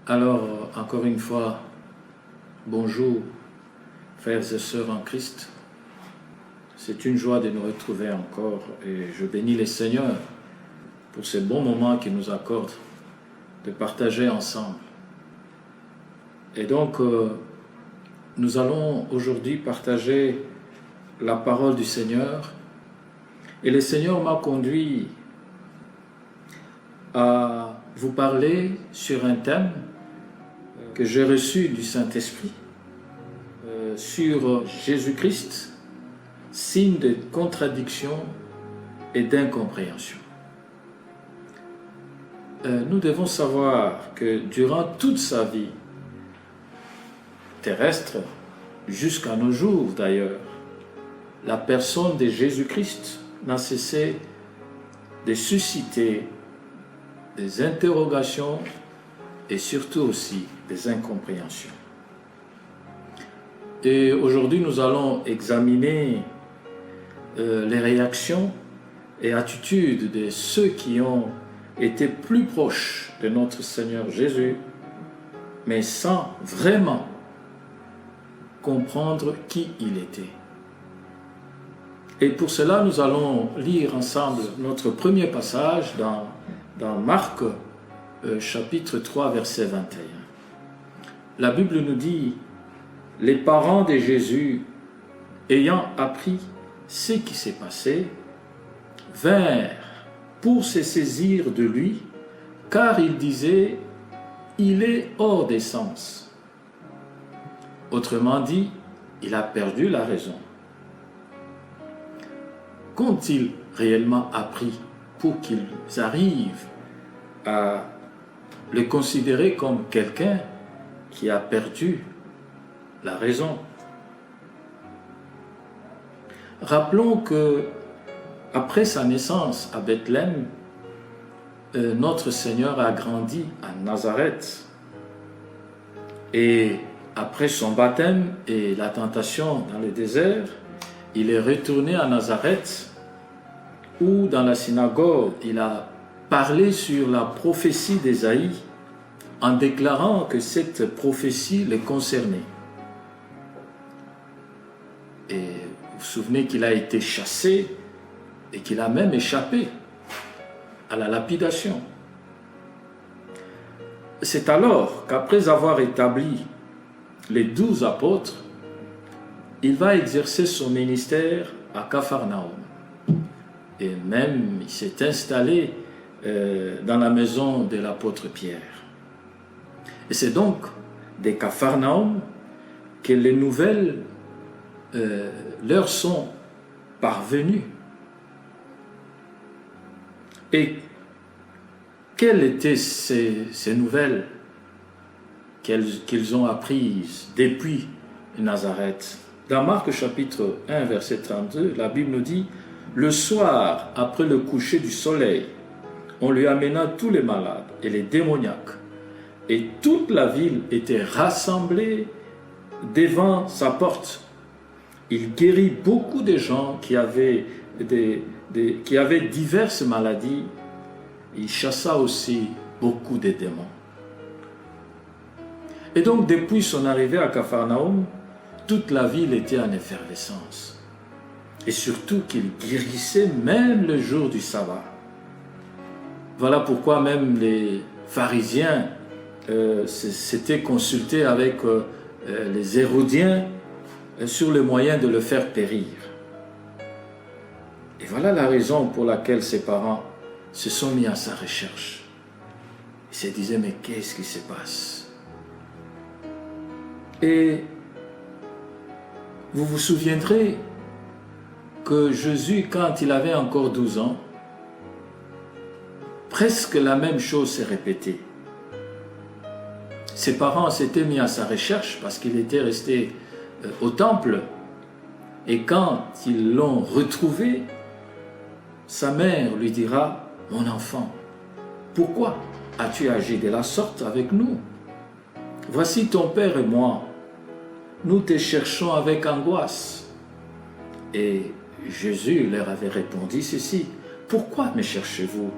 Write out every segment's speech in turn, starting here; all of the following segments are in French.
Alors, encore une fois, bonjour, frères et sœurs en Christ. C'est une joie de nous retrouver encore et je bénis le Seigneur pour ce bon moment qu'il nous accorde de partager ensemble. Et donc, nous allons aujourd'hui partager la parole du Seigneur. Et le Seigneur m'a conduit à vous parler sur un thème que j'ai reçu du Saint-Esprit, sur Jésus-Christ, signe de contradiction et d'incompréhension. Nous devons savoir que durant toute sa vie terrestre, jusqu'à nos jours d'ailleurs, la personne de Jésus-Christ n'a cessé de susciter des interrogations et surtout aussi des incompréhensions. Et aujourd'hui, nous allons examiner les réactions et attitudes de ceux qui ont été plus proches de notre Seigneur Jésus, mais sans vraiment comprendre qui il était. Et pour cela, nous allons lire ensemble notre premier passage dans Marc, chapitre 3, verset 21. La Bible nous dit: « Les parents de Jésus, ayant appris ce qui s'est passé, vinrent pour se saisir de lui, car ils disaient, il est hors des sens. » Autrement dit, il a perdu la raison. Qu'ont-ils réellement appris pour qu'ils arrivent à le considérer comme quelqu'un qui a perdu la raison? Rappelons que après sa naissance à Bethléem, notre Seigneur a grandi à Nazareth. Et après son baptême et la tentation dans le désert, il est retourné à Nazareth, où dans la synagogue, il a parlé sur la prophétie d'Ésaïe en déclarant que cette prophétie le concernait. Et vous vous souvenez qu'il a été chassé et qu'il a même échappé à la lapidation. C'est alors qu'après avoir établi les 12 apôtres, il va exercer son ministère à Capharnaüm. Et même, il s'est installé dans la maison de l'apôtre Pierre. Et c'est donc de Capharnaüm que les nouvelles leur sont parvenues. Et quelles étaient ces nouvelles qu'ils ont apprises depuis Nazareth? Dans Marc chapitre 1, verset 32, la Bible nous dit: « Le soir, après le coucher du soleil, on lui amena tous les malades et les démoniaques, et toute la ville était rassemblée devant sa porte. Il guérit beaucoup de gens qui avaient diverses maladies. Il chassa aussi beaucoup de démons. » Et donc, depuis son arrivée à Capharnaüm, toute la ville était en effervescence. Et surtout qu'il guérissait même le jour du sabbat. Voilà pourquoi même les pharisiens s'étaient consultés avec les Hérodiens sur le moyen de le faire périr. Et voilà la raison pour laquelle ses parents se sont mis à sa recherche. Ils se disaient, mais qu'est-ce qui se passe? Et vous vous souviendrez que Jésus, quand il avait encore 12 ans, presque la même chose s'est répétée. Ses parents s'étaient mis à sa recherche parce qu'il était resté au temple. Et quand ils l'ont retrouvé, sa mère lui dira: « Mon enfant, pourquoi as-tu agi de la sorte avec nous? Voici ton père et moi, nous te cherchons avec angoisse. » Et Jésus leur avait répondu ceci: « Pourquoi me cherchez-vous?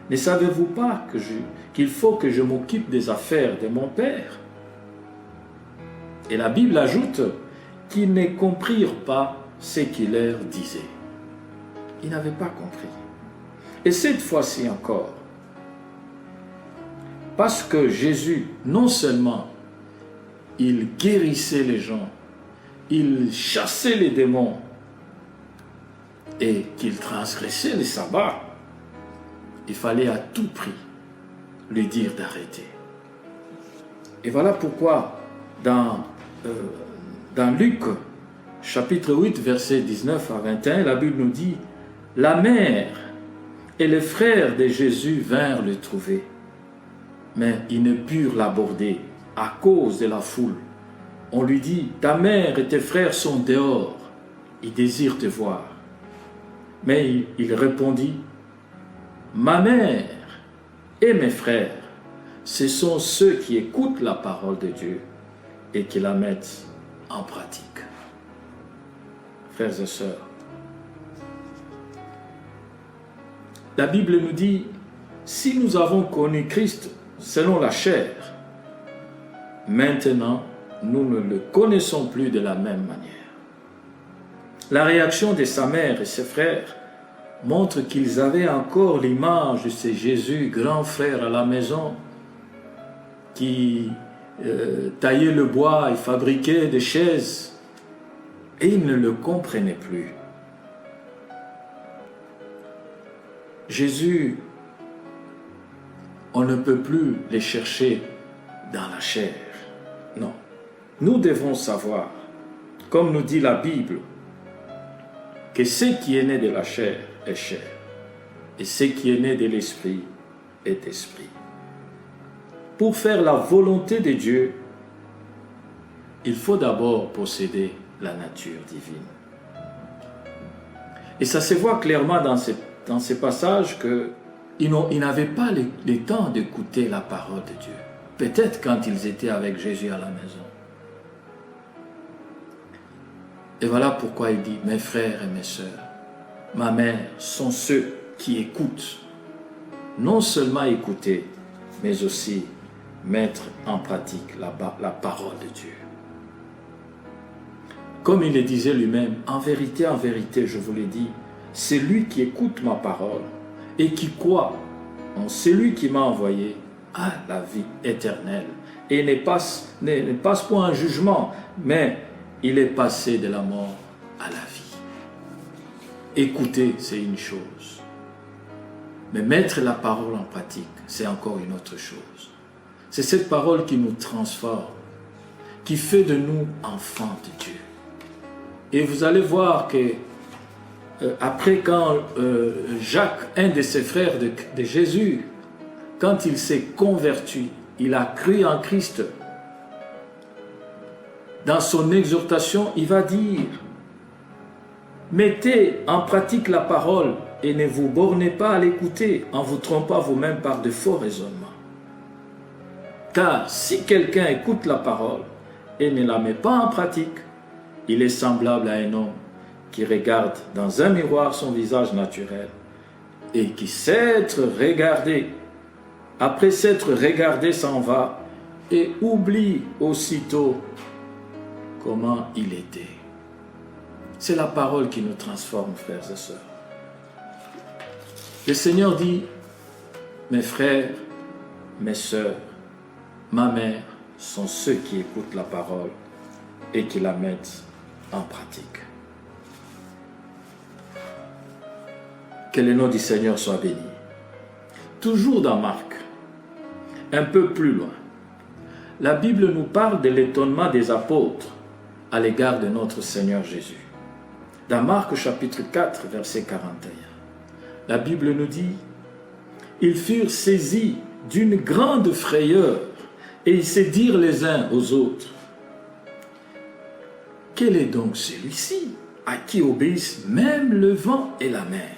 Ne savez-vous pas qu'il faut que je m'occupe des affaires de mon Père? Et la Bible ajoute qu'ils ne comprirent pas ce qu'il leur disait. Ils n'avaient pas compris. Et cette fois-ci encore, parce que Jésus, non seulement il guérissait les gens, il chassait les démons et qu'il transgressait les sabbats, il fallait à tout prix lui dire d'arrêter. Et voilà pourquoi dans Luc, chapitre 8, versets 19 à 21, la Bible nous dit « La mère et les frères de Jésus vinrent le trouver, mais ils ne purent l'aborder à cause de la foule. On lui dit « Ta mère et tes frères sont dehors, ils désirent te voir. » Mais il répondit « Ma mère et mes frères, ce sont ceux qui écoutent la parole de Dieu et qui la mettent en pratique. » Frères et sœurs, la Bible nous dit, si nous avons connu Christ selon la chair, maintenant, nous ne le connaissons plus de la même manière. La réaction de sa mère et ses frères montre qu'ils avaient encore l'image de ce Jésus, grand frère à la maison, qui taillait le bois et fabriquait des chaises, et ils ne le comprenaient plus. Jésus, on ne peut plus les chercher dans la chair. Non. Nous devons savoir, comme nous dit la Bible, que ce qui est né de la chair est chair, et ce qui est né de l'esprit est esprit. Pour faire la volonté de Dieu, il faut d'abord posséder la nature divine. Et ça se voit clairement dans ces passages qu'ils n'avaient pas le temps d'écouter la parole de Dieu. Peut-être quand ils étaient avec Jésus à la maison. Et voilà pourquoi il dit, mes frères et mes sœurs, ma mère sont ceux qui écoutent. Non seulement écouter, mais aussi mettre en pratique la parole de Dieu. Comme il le disait lui-même, en vérité, je vous l'ai dit, c'est lui qui écoute ma parole et qui croit en celui qui m'a envoyé à la vie éternelle. Et ne passe pas un jugement, mais il est passé de la mort à la vie. Écouter, c'est une chose. Mais mettre la parole en pratique, c'est encore une autre chose. C'est cette parole qui nous transforme, qui fait de nous enfants de Dieu. Et vous allez voir que après quand Jacques, un de ses frères de Jésus, quand il s'est converti, il a cru en Christ. Dans son exhortation, il va dire, mettez en pratique la parole et ne vous bornez pas à l'écouter en vous trompant vous-même par de faux raisonnements. Car si quelqu'un écoute la parole et ne la met pas en pratique, il est semblable à un homme qui regarde dans un miroir son visage naturel et qui s'être regardé, après s'être regardé s'en va et oublie aussitôt comment il était. C'est la parole qui nous transforme, frères et sœurs. Le Seigneur dit, mes frères, mes sœurs, ma mère sont ceux qui écoutent la parole et qui la mettent en pratique. Que le nom du Seigneur soit béni. Toujours dans Marc, un peu plus loin, la Bible nous parle de l'étonnement des apôtres à l'égard de notre Seigneur Jésus. Dans Marc chapitre 4, verset 41, la Bible nous dit, ils furent saisis d'une grande frayeur et ils se dirent les uns aux autres, quel est donc celui-ci à qui obéissent même le vent et la mer?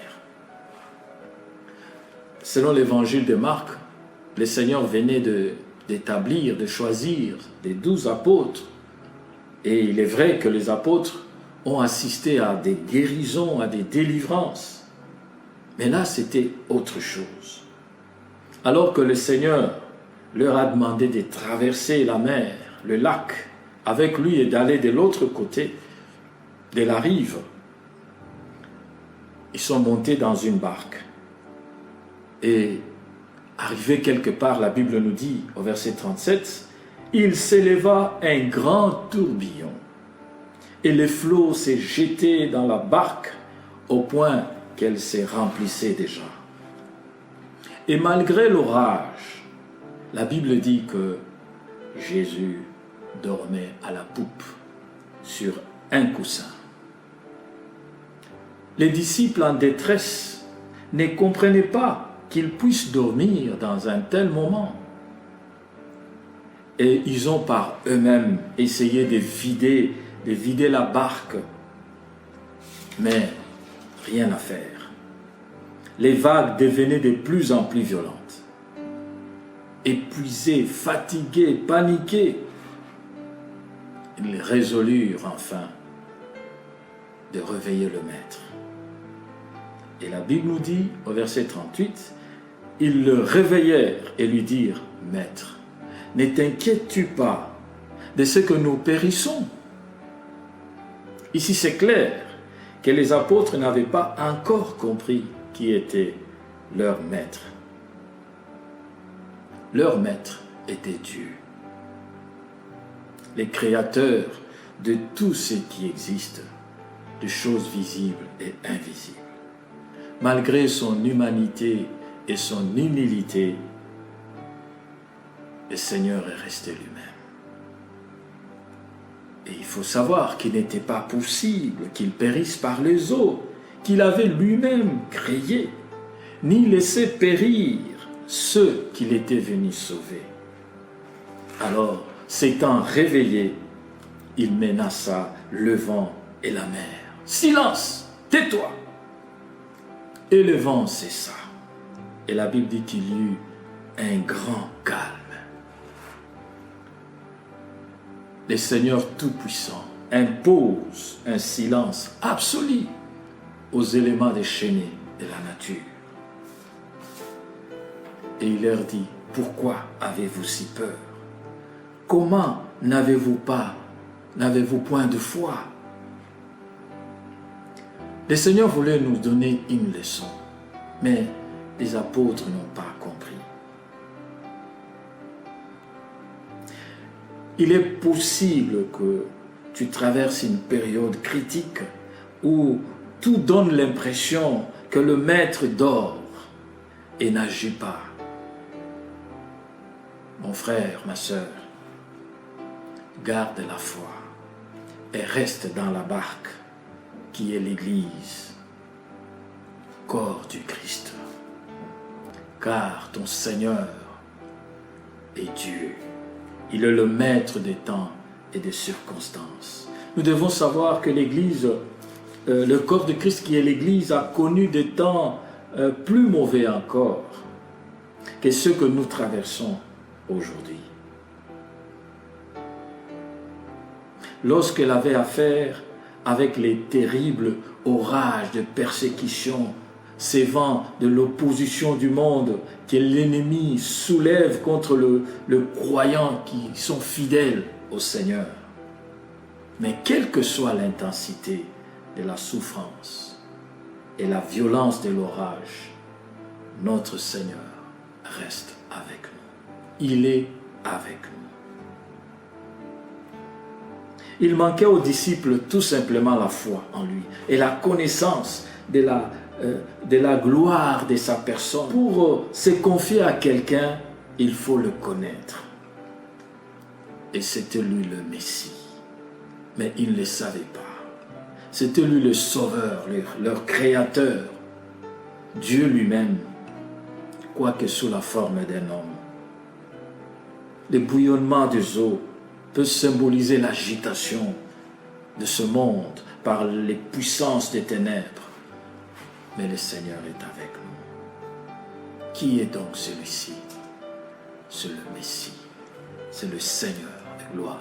Selon l'évangile de Marc, le Seigneur venait d'établir, de choisir les 12 apôtres. Et il est vrai que les apôtres ont assisté à des guérisons, à des délivrances. Mais là, c'était autre chose. alors que le Seigneur leur a demandé de traverser la mer, le lac, avec lui et d'aller de l'autre côté de la rive, ils sont montés dans une barque. Et arrivé quelque part, la Bible nous dit, au verset 37, « Il s'éleva un grand tourbillon, et les flots s'est jeté dans la barque au point qu'elle s'est remplissée déjà. Et malgré l'orage, la Bible dit que Jésus dormait à la poupe sur un coussin. Les disciples en détresse ne comprenaient pas qu'ils puissent dormir dans un tel moment. Et ils ont par eux-mêmes essayé de vider la barque. Mais rien à faire. Les vagues devenaient de plus en plus violentes. Épuisés, fatigués, paniqués, ils résolurent enfin de réveiller le maître. Et la Bible nous dit, au verset 38, ils le réveillèrent et lui dirent, « Maître, ne t'inquiètes-tu pas de ce que nous périssons ?» Ici, c'est clair que les apôtres n'avaient pas encore compris qui était leur maître. Leur maître était Dieu, le créateur de tout ce qui existe, de choses visibles et invisibles. Malgré son humanité et son humilité, le Seigneur est resté lui-même. Et il faut savoir qu'il n'était pas possible qu'il périsse par les eaux qu'il avait lui-même créées, ni laissé périr ceux qu'il était venu sauver. Alors, s'étant réveillé, il menaça le vent et la mer. « Silence, tais-toi !» Et le vent cessa. Et la Bible dit qu'il y eut un grand calme. Le Seigneur Tout-Puissant impose un silence absolu aux éléments déchaînés de la nature. Et il leur dit, « Pourquoi avez-vous si peur? Comment n'avez-vous point de foi ?» Le Seigneur voulait nous donner une leçon, mais les apôtres n'ont pas compris. Il est possible que tu traverses une période critique où tout donne l'impression que le maître dort et n'agit pas. Mon frère, ma sœur, garde la foi et reste dans la barque qui est l'Église, corps du Christ. Car ton Seigneur est Dieu. Il est le maître des temps et des circonstances. Nous devons savoir que l'Église, le corps de Christ qui est l'Église, a connu des temps plus mauvais encore que ceux que nous traversons aujourd'hui. Lorsqu'elle avait affaire avec les terribles orages de persécution, ces vents de l'opposition du monde que l'ennemi soulève contre le croyant qui sont fidèles au Seigneur. Mais quelle que soit l'intensité de la souffrance et la violence de l'orage, notre Seigneur reste avec nous. Il est avec nous. Il manquait aux disciples tout simplement la foi en lui et la connaissance de la gloire de sa personne. Pour se confier à quelqu'un, il faut le connaître. Et c'était lui le Messie. Mais ils ne le savaient pas. C'était lui le Sauveur, leur Créateur, Dieu lui-même, quoique sous la forme d'un homme. Le bouillonnement des eaux peut symboliser l'agitation de ce monde par les puissances des ténèbres. Mais le Seigneur est avec nous. Qui est donc celui-ci? C'est le Messie. C'est le Seigneur de gloire.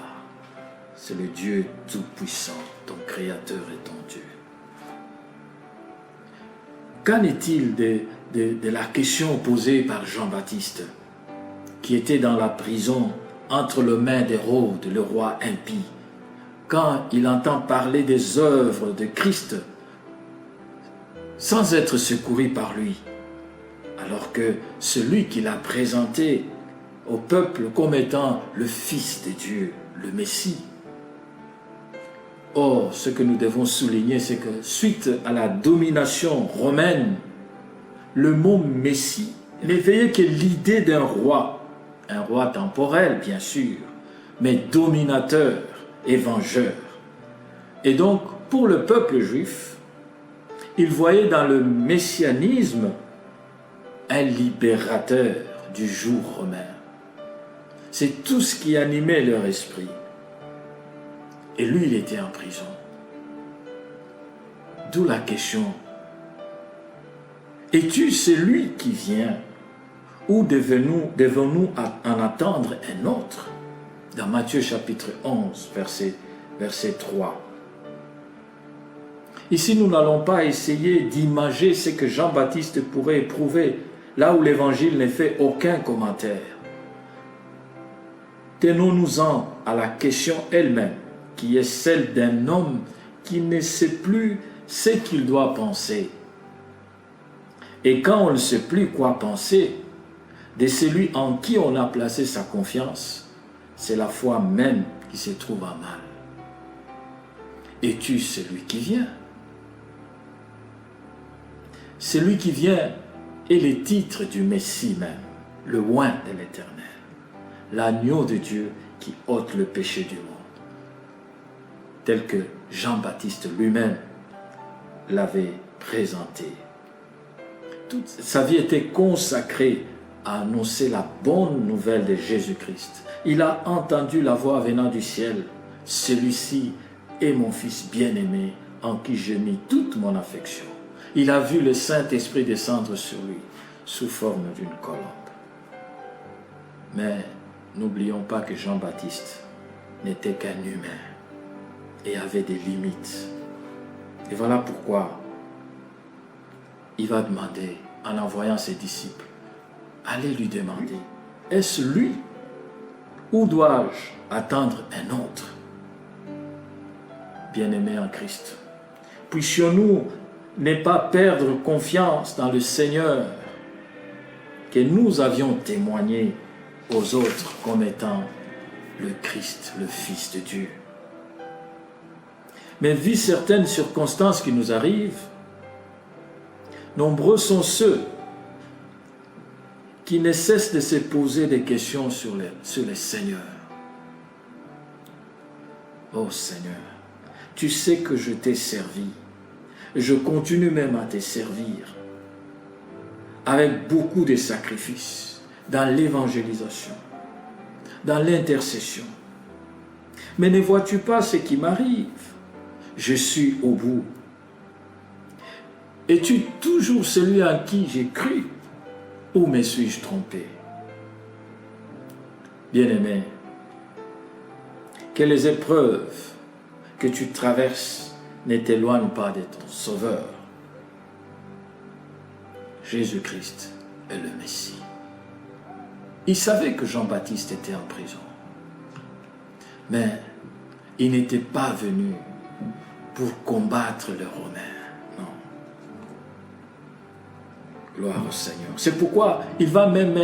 C'est le Dieu Tout-Puissant, ton Créateur et ton Dieu. qu'en est-il de la question posée par Jean-Baptiste, qui était dans la prison entre les mains d'Hérode, le roi impie, quand il entend parler des œuvres de Christ sans être secouru par lui, alors que celui qu'il a présenté au peuple comme étant le Fils de Dieu, le Messie. Or, ce que nous devons souligner, c'est que suite à la domination romaine, le mot Messie n'éveillait que l'idée d'un roi, un roi temporel bien sûr, mais dominateur et vengeur. Et donc, pour le peuple juif, il voyait dans le messianisme un libérateur du joug romain. C'est tout ce qui animait leur esprit. Et lui, il était en prison. D'où la question: es-tu celui qui vient, ou devons-nous en attendre un autre? Dans Matthieu chapitre 11, verset 3. Ici, nous n'allons pas essayer d'imager ce que Jean-Baptiste pourrait éprouver, là où l'Évangile ne fait aucun commentaire. Tenons-nous-en à la question elle-même, qui est celle d'un homme qui ne sait plus ce qu'il doit penser. Et quand on ne sait plus quoi penser de celui en qui on a placé sa confiance, c'est la foi même qui se trouve à mal. Es-tu celui qui vient? Celui qui vient est le titre du Messie même, le oint de l'Éternel, l'agneau de Dieu qui ôte le péché du monde, tel que Jean-Baptiste lui-même l'avait présenté. Toute sa vie était consacrée à annoncer la bonne nouvelle de Jésus-Christ. Il a entendu la voix venant du ciel: « Celui-ci est mon Fils bien-aimé, en qui j'ai mis toute mon affection. » Il a vu le Saint-Esprit descendre sur lui, sous forme d'une colombe. Mais n'oublions pas que Jean-Baptiste n'était qu'un humain et avait des limites. Et voilà pourquoi il va demander, en envoyant ses disciples, allez lui demander, est-ce lui ou dois-je attendre un autre? Bien-aimés en Christ, puissions-nous ne pas perdre confiance dans le Seigneur que nous avions témoigné aux autres comme étant le Christ, le Fils de Dieu. Mais vu certaines circonstances qui nous arrivent, nombreux sont ceux qui ne cessent de se poser des questions sur le Seigneur. Oh Seigneur, tu sais que je t'ai servi. Je continue même à te servir avec beaucoup de sacrifices dans l'évangélisation, dans l'intercession. Mais ne vois-tu pas ce qui m'arrive? Je suis au bout. Es-tu toujours celui en qui j'ai cru, ou me suis-je trompé? Bien-aimé, que les épreuves que tu traverses ne t'éloigne pas de ton Sauveur. Jésus-Christ est le Messie. Il savait que Jean-Baptiste était en prison, mais il n'était pas venu pour combattre les Romains. Non. Gloire au Seigneur. C'est pourquoi il va même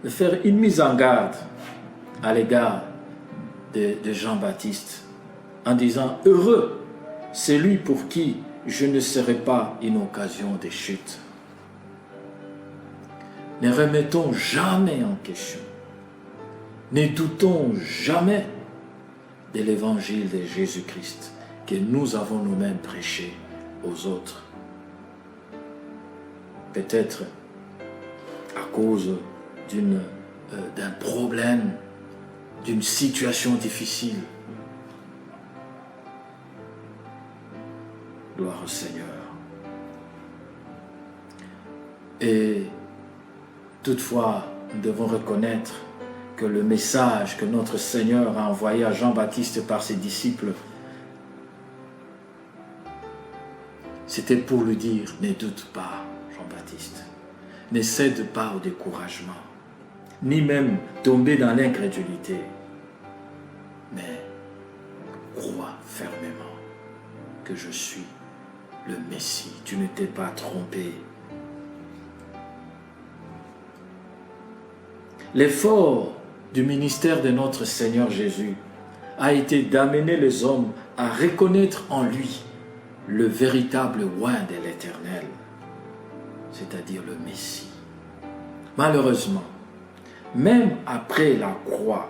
faire une mise en garde à l'égard de Jean-Baptiste en disant: heureux celui pour qui je ne serai pas une occasion de chute. Ne remettons jamais en question, ne doutons jamais de l'évangile de Jésus-Christ que nous avons nous-mêmes prêché aux autres. Peut-être à cause d'un problème, d'une situation difficile. Gloire au Seigneur. Et toutefois, nous devons reconnaître que le message que notre Seigneur a envoyé à Jean-Baptiste par ses disciples, c'était pour lui dire, ne doute pas, Jean-Baptiste, ne cède pas au découragement, ni même tomber dans l'incrédulité, mais crois fermement que je suis le Messie. Tu ne t'es pas trompé. L'effort du ministère de notre Seigneur Jésus a été d'amener les hommes à reconnaître en lui le véritable roi de l'Éternel, c'est-à-dire le Messie. Malheureusement, même après la croix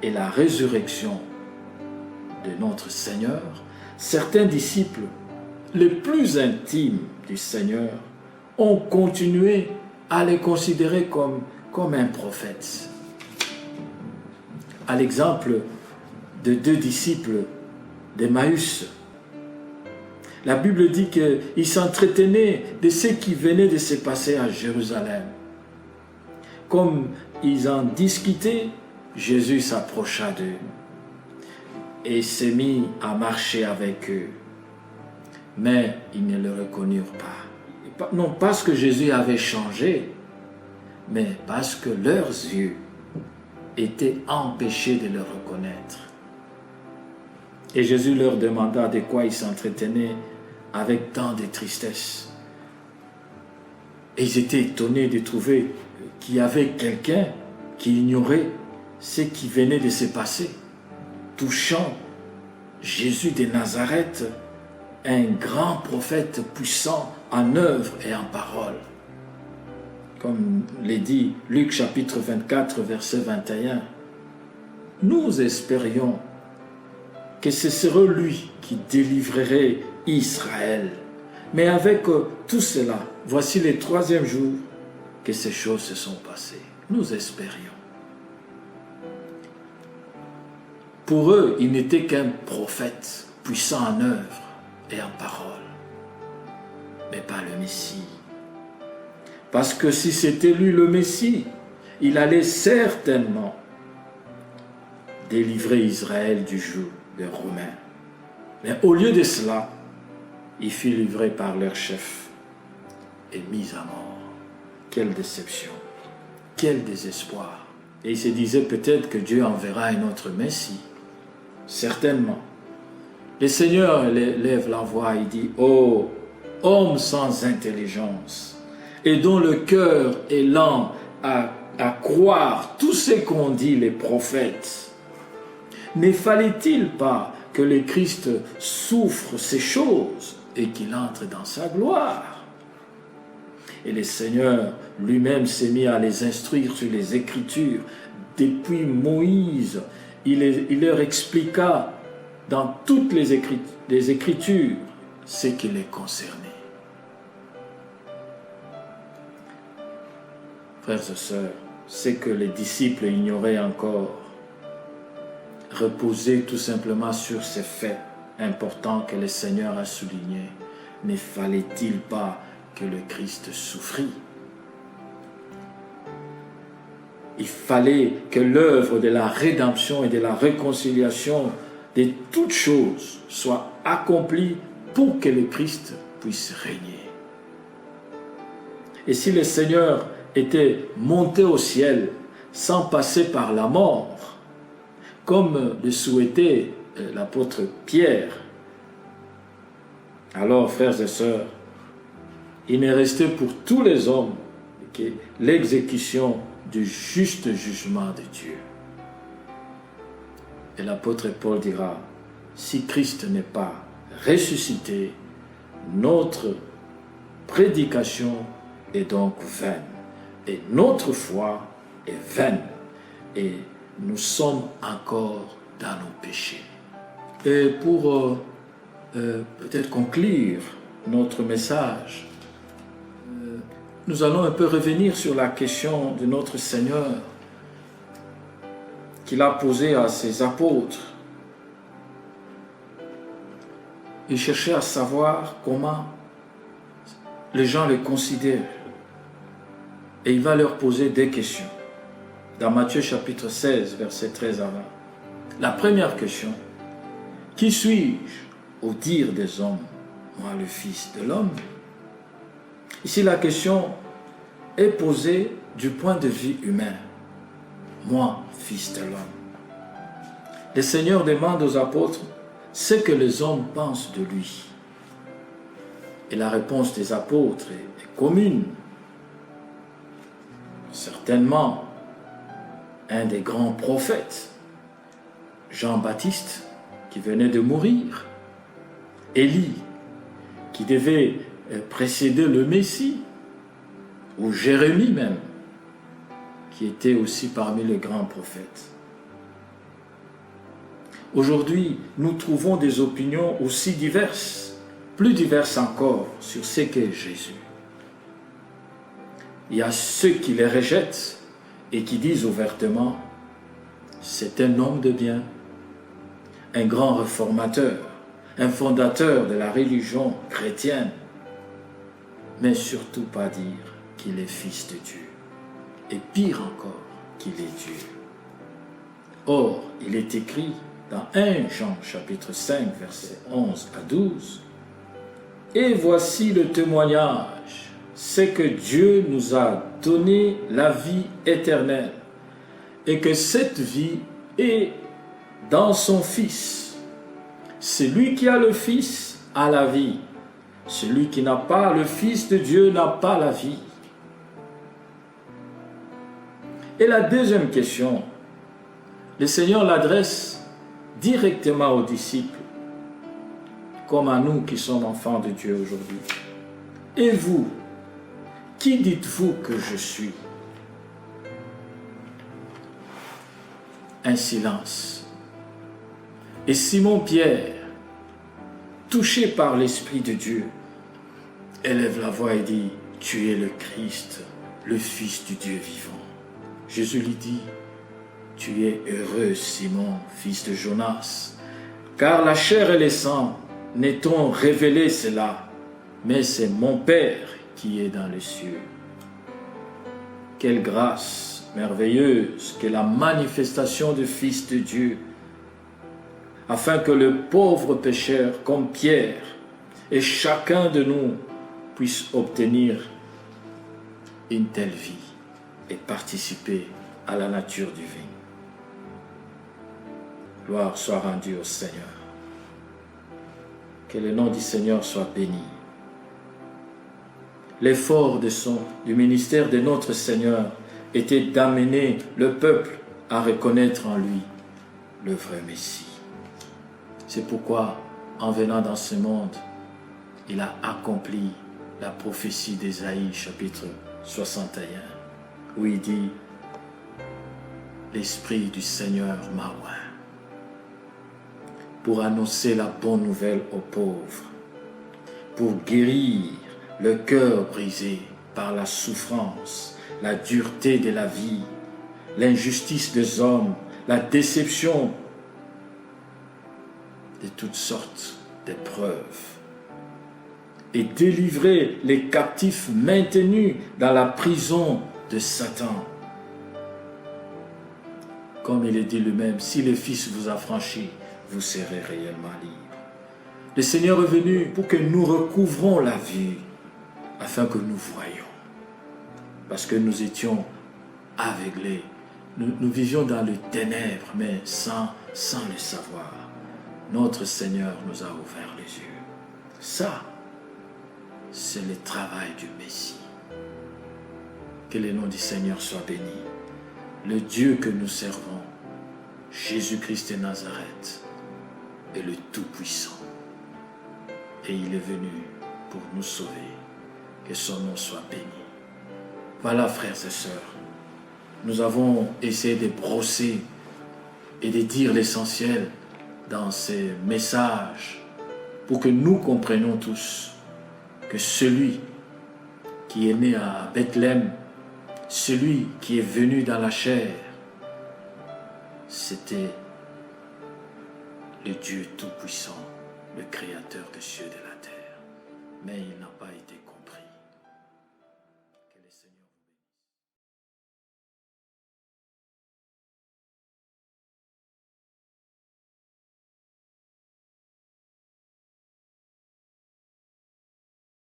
et la résurrection de notre Seigneur, certains disciples les plus intimes du Seigneur ont continué à les considérer comme un prophète. À l'exemple de 2 disciples d'Emmaüs, la Bible dit qu'ils s'entretenaient de ce qui venait de se passer à Jérusalem. Comme ils en discutaient, Jésus s'approcha d'eux et s'est mis à marcher avec eux. Mais ils ne le reconnurent pas. Non parce que Jésus avait changé, mais parce que leurs yeux étaient empêchés de le reconnaître. Et Jésus leur demanda de quoi ils s'entretenaient avec tant de tristesse. Et ils étaient étonnés de trouver qu'il y avait quelqu'un qui ignorait ce qui venait de se passer, touchant Jésus de Nazareth, un grand prophète puissant en œuvre et en parole. Comme l'est dit Luc chapitre 24, verset 21, nous espérions que ce serait lui qui délivrerait Israël. Mais avec tout cela, voici le 3e jour que ces choses se sont passées. Nous espérions. Pour eux, il n'était qu'un prophète puissant en œuvre et en parole, mais pas le Messie. Parce que si c'était lui le Messie, il allait certainement délivrer Israël du joug des Romains. Mais au lieu de cela, il fut livré par leur chef et mis à mort. Quelle déception, quel désespoir. Et il se disait peut-être que Dieu enverra un autre Messie. Certainement. Le Seigneur lève la voix et dit, « Oh, homme sans intelligence, et dont le cœur est lent à croire tout ce qu'ont dit les prophètes, ne fallait-il pas que le Christ souffre ces choses et qu'il entre dans sa gloire ?» Et le Seigneur lui-même s'est mis à les instruire sur les Écritures. Depuis Moïse, il leur expliqua dans toutes les Écritures ce qui les concernait. Frères et sœurs, ce que les disciples ignoraient encore reposait tout simplement sur ces faits importants que le Seigneur a soulignés. Ne fallait-il pas que le Christ souffrit? Il fallait que l'œuvre de la rédemption et de la réconciliation de toutes choses soit accomplie pour que le Christ puisse régner. Et si le Seigneur était monté au ciel sans passer par la mort, comme le souhaitait l'apôtre Pierre, alors, frères et sœurs, il n'est resté pour tous les hommes que l'exécution du juste jugement de Dieu. Et l'apôtre Paul dira, si Christ n'est pas ressuscité, notre prédication est donc vaine, et notre foi est vaine, et nous sommes encore dans nos péchés. Et pour peut-être conclure notre message, nous allons un peu revenir sur la question de notre Seigneur qu'il a posée à ses apôtres. Il cherchait à savoir comment les gens le considèrent. Et il va leur poser des questions. Dans Matthieu chapitre 16, verset 13 à 20. La première question, qui suis-je au dire des hommes, moi le Fils de l'homme? Ici, la question est posée du point de vue humain. Moi, Fils de l'homme. Le Seigneur demande aux apôtres ce que les hommes pensent de lui. Et la réponse des apôtres est commune. Certainement, un des grands prophètes, Jean-Baptiste, qui venait de mourir, Élie, qui devait précéder le Messie, ou Jérémie même, qui était aussi parmi les grands prophètes. Aujourd'hui, nous trouvons des opinions aussi diverses, plus diverses encore, sur ce qu'est Jésus. Il y a ceux qui les rejettent et qui disent ouvertement, c'est un homme de bien, un grand réformateur, un fondateur de la religion chrétienne, mais surtout pas dire qu'il est fils de Dieu, et pire encore, qu'il est Dieu. Or, il est écrit dans 1 Jean chapitre 5, versets 11 à 12, « Et voici le témoignage, c'est que Dieu nous a donné la vie éternelle, et que cette vie est dans son Fils. Celui qui a le Fils a la vie. Celui qui n'a pas le Fils de Dieu n'a pas la vie. » Et la deuxième question, le Seigneur l'adresse directement aux disciples, comme à nous qui sommes enfants de Dieu aujourd'hui. « Et vous, qui dites-vous que je suis ?» Un silence. Et Simon-Pierre, touché par l'Esprit de Dieu, élève la voix et dit, « Tu es le Christ, le Fils du Dieu vivant. » Jésus lui dit, « Tu es heureux, Simon, fils de Jonas, car la chair et le sang ne t'ont révélé cela, mais c'est mon Père qui est dans les cieux. » Quelle grâce merveilleuse que la manifestation du Fils de Dieu, afin que le pauvre pécheur comme Pierre et chacun de nous puisse obtenir une telle vie et participer à la nature divine. Gloire soit rendue au Seigneur. Que le nom du Seigneur soit béni. L'effort du ministère de notre Seigneur était d'amener le peuple à reconnaître en lui le vrai Messie. C'est pourquoi, en venant dans ce monde, il a accompli la prophétie d'Ésaïe, chapitre 61, où il dit « L'Esprit du Seigneur m'a oint pour annoncer la bonne nouvelle aux pauvres, pour guérir le cœur brisé par la souffrance, la dureté de la vie, l'injustice des hommes, la déception de toutes sortes d'épreuves, et délivrer les captifs maintenus dans la prison de Satan. Comme il est dit lui-même, si le Fils vous affranchit, vous serez réellement libre. Le Seigneur est venu pour que nous recouvrons la vue, afin que nous voyions. Parce que nous étions aveuglés. Nous vivions dans les ténèbres, mais sans le savoir. Notre Seigneur nous a ouvert les yeux. Ça, c'est le travail du Messie. Que le nom du Seigneur soit béni. Le Dieu que nous servons, Jésus-Christ de Nazareth, est le Tout-Puissant. Et il est venu pour nous sauver. Que son nom soit béni. Voilà, frères et sœurs, nous avons essayé de brosser et de dire l'essentiel dans ces messages pour que nous comprenions tous que celui qui est né à Bethléem, celui qui est venu dans la chair, c'était le Dieu Tout-Puissant, le Créateur des cieux et de la terre. Mais il n'a pas été